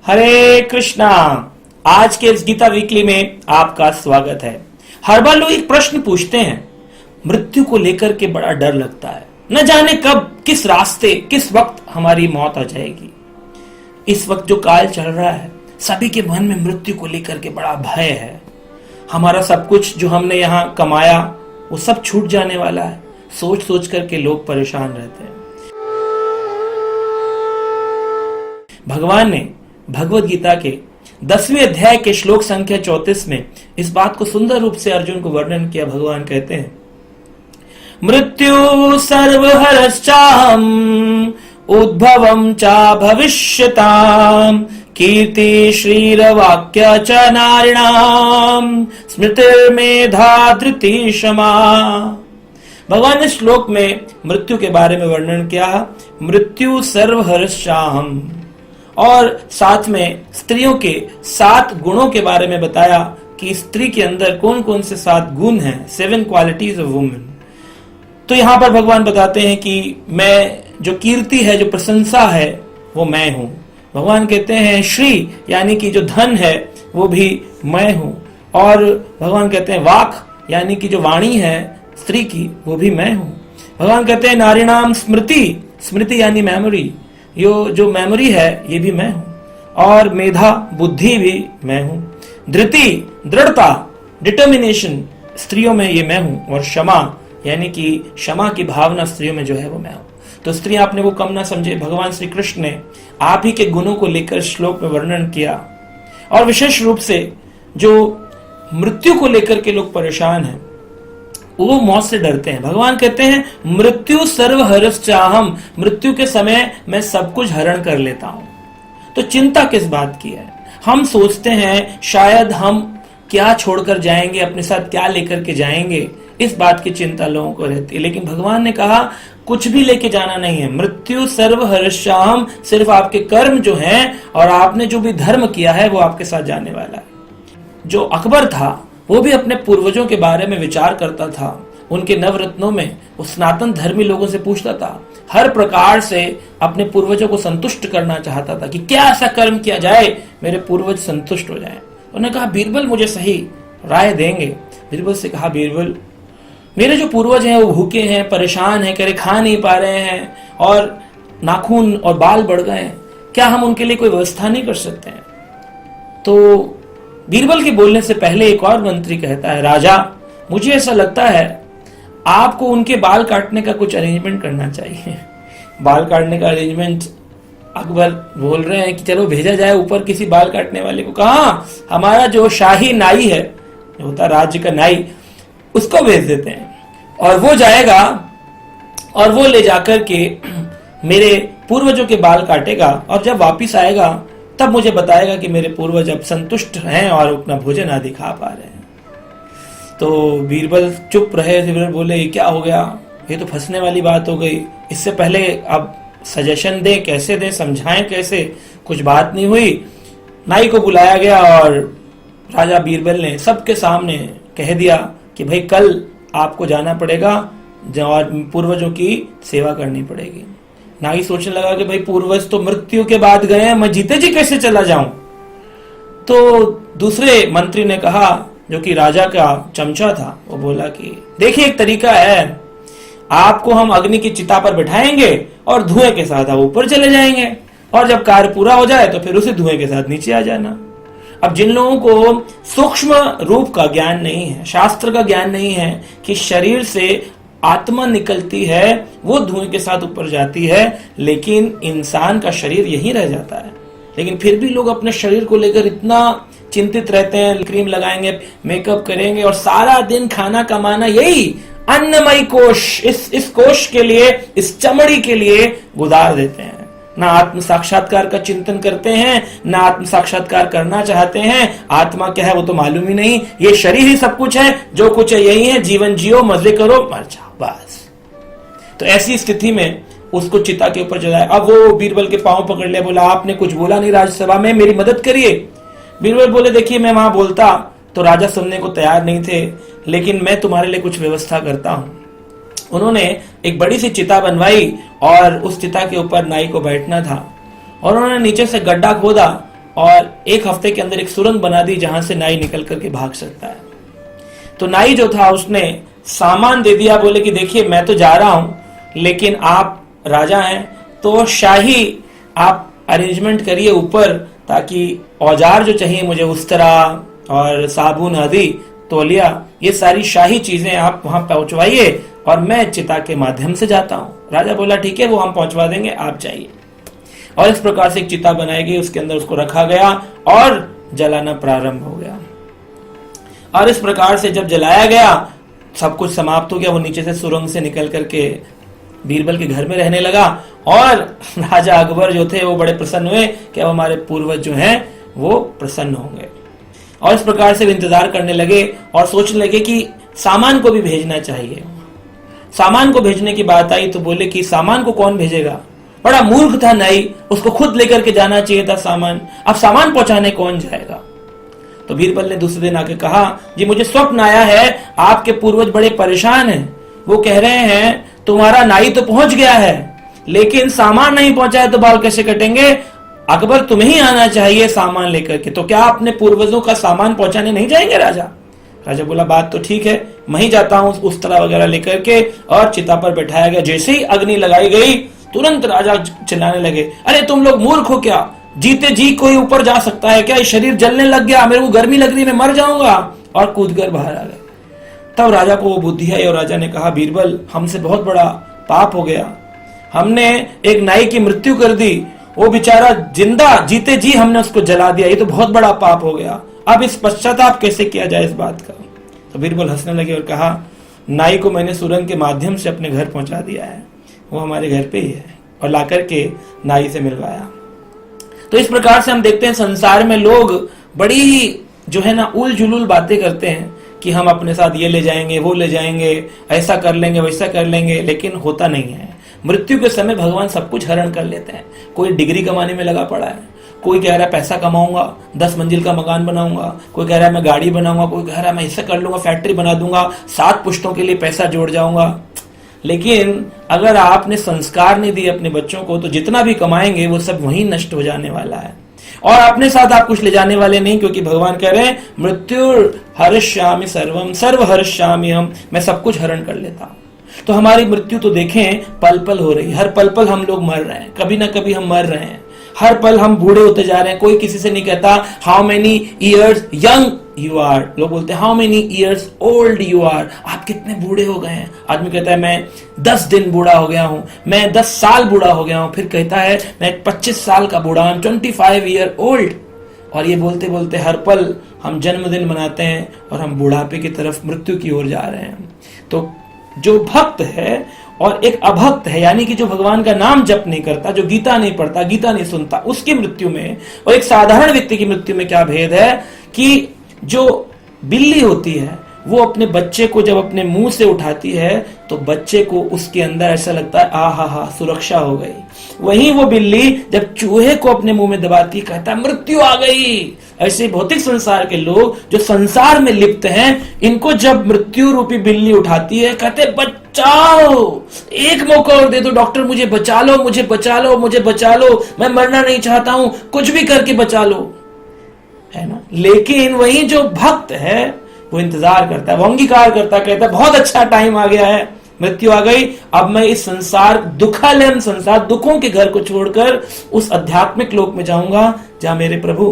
हरे कृष्णा। आज के इस गीता वीकली में आपका स्वागत है। हर बार लोग एक प्रश्न पूछते हैं, मृत्यु को लेकर के बड़ा डर लगता है, न जाने कब किस रास्ते किस वक्त हमारी मौत आ जाएगी। इस वक्त जो काल चल रहा है, सभी के मन में मृत्यु को लेकर के बड़ा भय है। हमारा सब कुछ जो हमने यहाँ कमाया वो सब छूट जाने वाला है। सोच सोच करके लोग परेशान रहते हैं। भगवान ने भगवत गीता के 10वें अध्याय के श्लोक संख्या 34 में इस बात को सुंदर रूप से अर्जुन को वर्णन किया। भगवान कहते हैं, मृत्यु सर्वहरश्चाहम् उद्भवं च भविष्यताम् कीर्ति श्रीरवाक्य च नारिणाम् स्मृतिर्मेधा धृति क्षमा। भगवान ने श्लोक में मृत्यु के बारे में वर्णन किया, मृत्यु सर्वहरश्चाहम्, और साथ में स्त्रियों के 7 गुणों के बारे में बताया कि स्त्री के अंदर कौन कौन से 7 गुण हैं, 7 क्वालिटीज ऑफ वुमेन। तो यहां पर भगवान बताते हैं कि मैं जो कीर्ति है, जो प्रशंसा है, वो मैं हूं। भगवान कहते हैं श्री यानी कि जो धन है वो भी मैं हूं। और भगवान कहते हैं वाक यानी कि जो वाणी है स्त्री की, वो भी मैं हूं। भगवान कहते हैं नारीणाम स्मृति, स्मृति यानी मेमोरी, यो जो मेमोरी है ये भी मैं हूं। और मेधा बुद्धि भी मैं हूं। धृति दृढ़ता, डिटर्मिनेशन, स्त्रियों में ये मैं हूं। और क्षमा यानी कि क्षमा की भावना स्त्रियों में जो है वो मैं हूं। तो स्त्री आपने वो कम ना समझे। भगवान श्री कृष्ण ने आप ही के गुणों को लेकर श्लोक में वर्णन किया। और विशेष रूप से जो मृत्यु को लेकर के लोग परेशान हैं, वो मौत से डरते हैं। भगवान कहते हैं मृत्यु सर्वहरश्चाहम्, मृत्यु के समय मैं सब कुछ हरण कर लेता हूं। तो चिंता किस बात की है? हम सोचते हैं शायद हम क्या छोड़कर जाएंगे, अपने साथ क्या लेकर के जाएंगे, इस बात की चिंता लोगों को रहती है। लेकिन भगवान ने कहा कुछ भी लेके जाना नहीं है। मृत्यु सर्वहरश्चाहम्, सिर्फ आपके कर्म जो हैं और आपने जो भी धर्म किया है वो आपके साथ जाने वाला है। जो अकबर था वो भी अपने पूर्वजों के बारे में विचार करता था। उनके नवरत्नों में वो सनातन धर्मी लोगों से पूछता था, हर प्रकार से अपने पूर्वजों को संतुष्ट करना चाहता था कि क्या ऐसा कर्म किया जाए मेरे पूर्वज संतुष्ट हो जाएं। उन्होंने कहा बीरबल मुझे सही राय देंगे। बीरबल से कहा, बीरबल मेरे जो पूर्वज हैं वो भूखे हैं, परेशान हैं, करे खा नहीं पा रहे हैं और नाखून और बाल बढ़ गए हैं, क्या हम उनके लिए कोई व्यवस्था नहीं कर सकते हैं? तो बीरबल के बोलने से पहले एक और मंत्री कहता है, राजा मुझे ऐसा लगता है आपको उनके बाल काटने का कुछ अरेंजमेंट करना चाहिए। बाल काटने का अरेंजमेंट अकबर बोल रहे हैं कि चलो भेजा जाए ऊपर किसी बाल काटने वाले को। कहा हमारा जो शाही नाई है, जो होता राज्य का नाई, उसको भेज देते हैं और वो जाएगा और वो ले जाकर के मेरे पूर्वजों के बाल काटेगा और जब वापिस आएगा तब मुझे बताएगा कि मेरे पूर्वज अब संतुष्ट हैं और अपना भोजन आदि खा पा रहे हैं। तो बीरबल चुप रहे। बीरबल बोले क्या हो गया, ये तो फंसने वाली बात हो गई। इससे पहले अब सजेशन दें, कैसे दें, समझाएं कैसे, कुछ बात नहीं हुई। नाई को बुलाया गया और राजा बीरबल ने सबके सामने कह दिया कि भाई कल आपको जाना पड़ेगा और पूर्वजों की सेवा करनी पड़ेगी। नाई सोचने लगा कि भाई पूर्वज तो मृत्यु के बाद गए हैं, मैं जीते जी कैसे चला जाऊं? तो दूसरे मंत्री ने कहा, जो कि राजा का चमचा था, वो बोला कि देखिए एक तरीका है, आपको हम अग्नि की चिता पर बिठाएंगे और धुएं के साथ आप ऊपर चले जाएंगे और जब कार्य पूरा हो जाए तो फिर उसी धुएं के साथ नीचे आ जाना। अब जिन लोगों को सूक्ष्म रूप का ज्ञान नहीं है, शास्त्र का ज्ञान नहीं है कि शरीर से आत्मा निकलती है, वो धुएं के साथ ऊपर जाती है, लेकिन इंसान का शरीर यहीं रह जाता है। लेकिन फिर भी लोग अपने शरीर को लेकर इतना चिंतित रहते हैं, क्रीम लगाएंगे, मेकअप करेंगे और सारा दिन खाना कमाना, यही अन्नमयी कोश, इस कोश के लिए, इस चमड़ी के लिए गुजार देते हैं। ना आत्म साक्षात्कार का चिंतन करते हैं, ना आत्म साक्षात्कार करना चाहते हैं। आत्मा क्या है वो तो मालूम ही नहीं। ये शरीर ही सब कुछ है, जो कुछ है यही है, जीवन जियो, मजे करो, मर जाओ, बस। तो ऐसी स्थिति में उसको चिता के ऊपर जलाया। अब वो बीरबल के पांव पकड़ लिया, बोला आपने कुछ बोला नहीं राज्यसभा में, मेरी मदद करिए। बीरबल बोले देखिए मैं वहां बोलता तो राजा सुनने को तैयार नहीं थे, लेकिन मैं तुम्हारे लिए कुछ व्यवस्था करता हूं। उन्होंने एक बड़ी सी चिता बनवाई और उस चिता के ऊपर नाई को बैठना था और उन्होंने नीचे से गड्ढा खोदा और एक हफ्ते के अंदर एक सुरंग बना दी जहां से नाई निकल करके भाग सकता है। तो नाई जो था उसने सामान दे दिया, बोले कि देखिए मैं तो जा रहा हूं लेकिन आप राजा हैं तो शाही आप अरेंजमेंट करिए ऊपर, ताकि औजार जो चाहिए मुझे उस्तरा और साबुन आदि तौलिया ये सारी शाही चीजें आप वहां पहुंचवाइए और मैं चिता के माध्यम से जाता हूं। राजा बोला ठीक है वो हम पहुंचवा देंगे, आप जाइए। और इस प्रकार से एक चिता बनाई गई, उसके अंदर उसको रखा गया और जलाना प्रारंभ हो गया। और इस प्रकार से जब जलाया गया सब कुछ समाप्त हो गया। वो नीचे से सुरंग से निकल करके बीरबल के घर में रहने लगा और राजा अकबर जो थे वो बड़े प्रसन्न हुए कि अब हमारे पूर्वज जो हैं वो प्रसन्न होंगे। और इस प्रकार से इंतजार करने लगे और सोचने लगे कि सामान को भी भेजना चाहिए। सामान को भेजने की बात आई तो बोले कि सामान को कौन भेजेगा, बड़ा मूर्ख था नाई, उसको खुद लेकर के जाना चाहिए था सामान, अब सामान पहुंचाने कौन जाएगा। तो बीरबल ने दूसरे दिन आके कहा जी मुझे स्वप्न आया है, आपके पूर्वज बड़े परेशान हैं, वो कह रहे हैं तुम्हारा नाई तो पहुंच गया है लेकिन सामान नहीं पहुंचा है तो बाल कैसे कटेंगे, अकबर तुम्हें ही आना चाहिए सामान लेकर के। तो क्या अपने पूर्वजों का सामान पहुंचाने नहीं जाएंगे राजा? राजा बोला बात तो ठीक है, मैं ही जाता हूं उस तरह वगैरह लेकर के। और चिता पर बैठाया गया, जैसे ही अग्नि लगाई गई तुरंत राजा चिल्लाने लगे अरे तुम लोग मूर्ख हो क्या, जीते जी कोई ऊपर जा सकता है क्या, शरीर जलने लग गया, मेरे को गर्मी लग रही है, मैं मर जाऊंगा। और कूदकर बाहर आ गए। तब राजा को वो बुद्धि आई और राजा ने कहा बीरबल हमसे बहुत बड़ा पाप हो गया, हमने एक नाई की मृत्यु कर दी, वो बेचारा जिंदा जीते जी हमने उसको जला दिया, ये तो बहुत बड़ा पाप हो गया, अब इस पश्चाताप कैसे किया जाए इस बात का। तो बीरबल हंसने लगे और कहा नाई को मैंने सुरंग के माध्यम से अपने घर पहुंचा दिया है, वो हमारे घर पे ही है, और लाकर के नाई से मिलवाया। तो इस प्रकार से हम देखते हैं संसार में लोग बड़ी ही जो है ना उल जुलूल बातें करते हैं कि हम अपने साथ ये ले जाएंगे वो ले जाएंगे, ऐसा कर लेंगे वैसा कर लेंगे, लेकिन होता नहीं है। मृत्यु के समय भगवान सब कुछ हरण कर लेते हैं। कोई डिग्री कमाने में लगा पड़ा है, कोई कह रहा है पैसा कमाऊंगा 10 मंजिल का मकान बनाऊंगा, कोई कह रहा है मैं गाड़ी बनाऊंगा, कोई कह रहा है मैं ऐसा कर लूंगा फैक्ट्री बना दूंगा 7 पुश्तों के लिए पैसा जोड़ जाऊंगा। लेकिन अगर आपने संस्कार नहीं दिए अपने बच्चों को तो जितना भी कमाएंगे वो सब वहीं नष्ट हो जाने वाला है और अपने साथ आप कुछ ले जाने वाले नहीं, क्योंकि भगवान कह रहे हैं मृत्यु हरिष्यामि सर्वम सर्व हरिष्यामि हम, मैं सब कुछ हरण कर लेता हूं। तो हमारी मृत्यु तो देखें पल पल हो रही है, हर पल पल हम लोग मर रहे हैं, कभी ना कभी हम मर रहे हैं, हर पल हम बूढ़े होते जा रहे हैं। कोई किसी से नहीं कहता how many years young you are, लोग बोलते हैं how many years old you are, आप कितने बूढ़े हो गए हैं। आदमी कहता है मैं 10 दिन बूढ़ा हो गया हूं, मैं 10 साल बूढ़ा हो गया हूं, फिर कहता है मैं 25 साल का बूढ़ा हूं, 25 ईयर ओल्ड। और ये बोलते बोलते हर पल हम जन्मदिन मनाते हैं और हम बुढ़ापे की तरफ मृत्यु की ओर जा रहे हैं। तो जो भक्त है और एक अभक्त है, यानी कि जो भगवान का नाम जप नहीं करता, जो गीता नहीं पढ़ता, गीता नहीं सुनता, उसकी मृत्यु में और एक साधारण व्यक्ति की मृत्यु में क्या भेद है कि जो बिल्ली होती है वो अपने बच्चे को जब अपने मुंह से उठाती है तो बच्चे को उसके अंदर ऐसा लगता है आ हा सुरक्षा हो गई। वहीं वो बिल्ली जब चूहे को अपने मुंह में दबाती कहता है मृत्यु आ गई। ऐसे भौतिक संसार के लोग जो संसार में लिप्त हैं, इनको जब मृत्यु रूपी बिल्ली उठाती है कहते बचाओ, एक मौका और दे दो डॉक्टर, मुझे बचा लो, मुझे बचा लो, मुझे बचा लो, मैं मरना नहीं चाहता हूं, कुछ भी करके बचा लो, है ना। लेकिन वही जो भक्त है वो इंतजार करता है, वो अंगीकार करता, कहता है बहुत अच्छा टाइम आ गया है, मृत्यु आ गई, अब मैं इस संसार दुखालयम संसार दुखों के घर को छोड़कर उस आध्यात्मिक लोक में जाऊंगा जहां मेरे प्रभु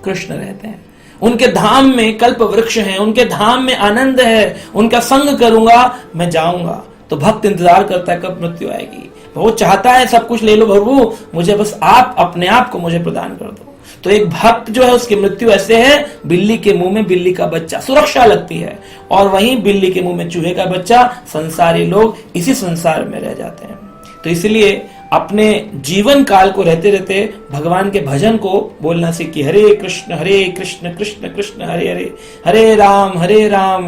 कृष्ण रहते हैं, उनके धाम में कल्प वृक्ष हैं, उनके धाम में आनंद है, उनका संग करूंगा, मैं जाऊंगा। तो भक्त इंतजार करता है कब मृत्यु आएगी, वो चाहता है सब कुछ ले लो प्रभु, मुझे बस आप अपने आप को मुझे प्रदान कर दो। तो एक भक्त जो है उसकी मृत्यु ऐसे है, बिल्ली के मुंह में बिल्ली का बच्चा, सुरक्षा लगती है, और वहीं बिल्ली के मुंह में चूहे का बच्चा, संसारी लोग इसी संसार में रह जाते हैं। तो इसलिए अपने जीवन काल को रहते रहते भगवान के भजन को बोलना सीखिए, हरे कृष्ण कृष्ण कृष्ण हरे हरे, हरे राम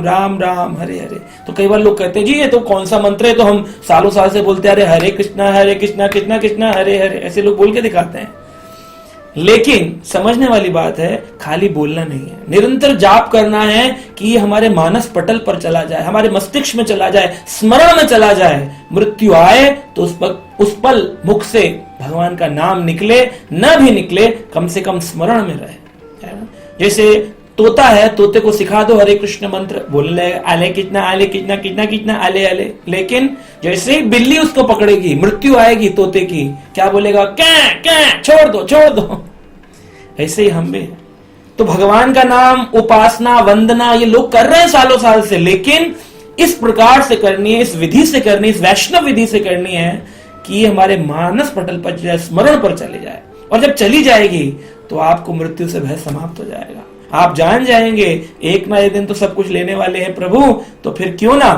राम राम हरे हरे। तो कई बार लोग कहते हैं जी ये तो कौन सा मंत्र है, तो हम सालों साल से बोलते हैं अरे हरे कृष्णा कृष्णा कृष्णा हरे हरे, ऐसे लोग बोल के दिखाते हैं। लेकिन समझने वाली बात है, खाली बोलना नहीं है, निरंतर जाप करना है कि ये हमारे मानस पटल पर चला जाए, हमारे मस्तिष्क में चला जाए, स्मरण में चला जाए। मृत्यु आए तो उस पल मुख से भगवान का नाम निकले, न भी निकले कम से कम स्मरण में रहे। जैसे तोता है, तोते को सिखा दो हरे कृष्ण मंत्र, बोलने आले कितना आले कितना कितना कितना आले आले, लेकिन जैसे ही बिल्ली उसको पकड़ेगी, मृत्यु आएगी तोते की, क्या बोलेगा? क्या क्या, छोड़ दो छोड़ दो। ऐसे ही हम भी, तो भगवान का नाम, उपासना, वंदना ये लोग कर रहे हैं सालों साल से, लेकिन इस प्रकार से करनी है, इस विधि से करनी है, इस वैष्णव विधि से करनी है कि हमारे मानस पटल पर, स्मरण पर चले जाए। और जब चली जाएगी तो आपको मृत्यु से भय समाप्त हो जाएगा। आप जान जाएंगे एक ना एक दिन तो सब कुछ लेने वाले हैं प्रभु, तो फिर क्यों ना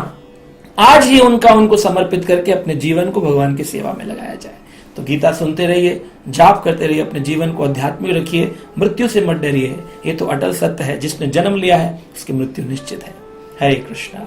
आज ही उनको समर्पित करके अपने जीवन को भगवान की सेवा में लगाया जाए। तो गीता सुनते रहिए, जाप करते रहिए, अपने जीवन को आध्यात्मिक रखिए, मृत्यु से मत डरिए। ये तो अटल सत्य है, जिसने जन्म लिया है उसकी मृत्यु निश्चित है। हरे कृष्णा।